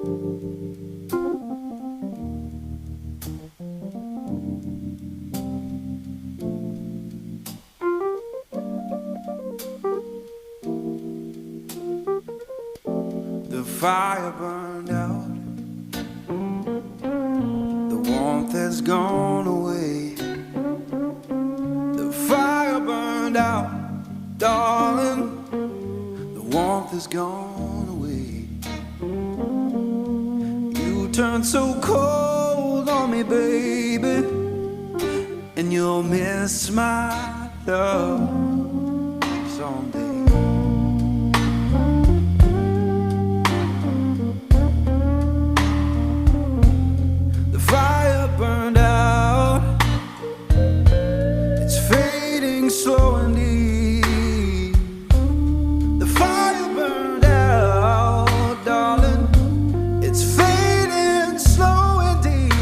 The fire burned out, the warmth has gone away. The fire burned out, darling, the warmth has gone away. You turned so cold on me, baby, and you'll miss my love someday. Burned out, it's fading slow and deep. The fire burned out, darling, it's fading slow and deep.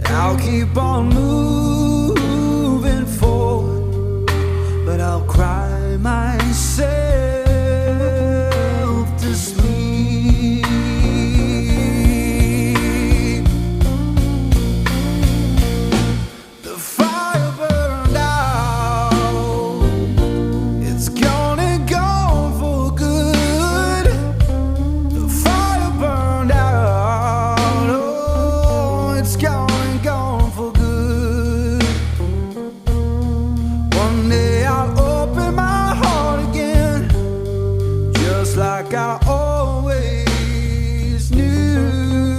I'll keep on moving forward, but I'll cry myself to sleep. Like I always knew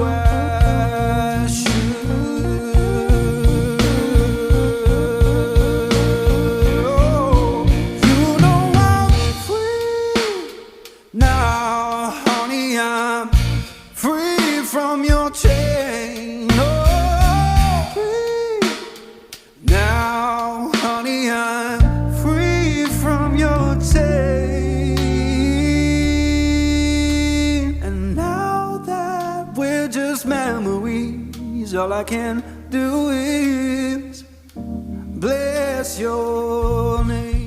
I should. Oh, you know I'm free now, honey. I'm free from your chain. Oh, free now, honey. I'm free from your chain. Just memories, all I can do is bless your name.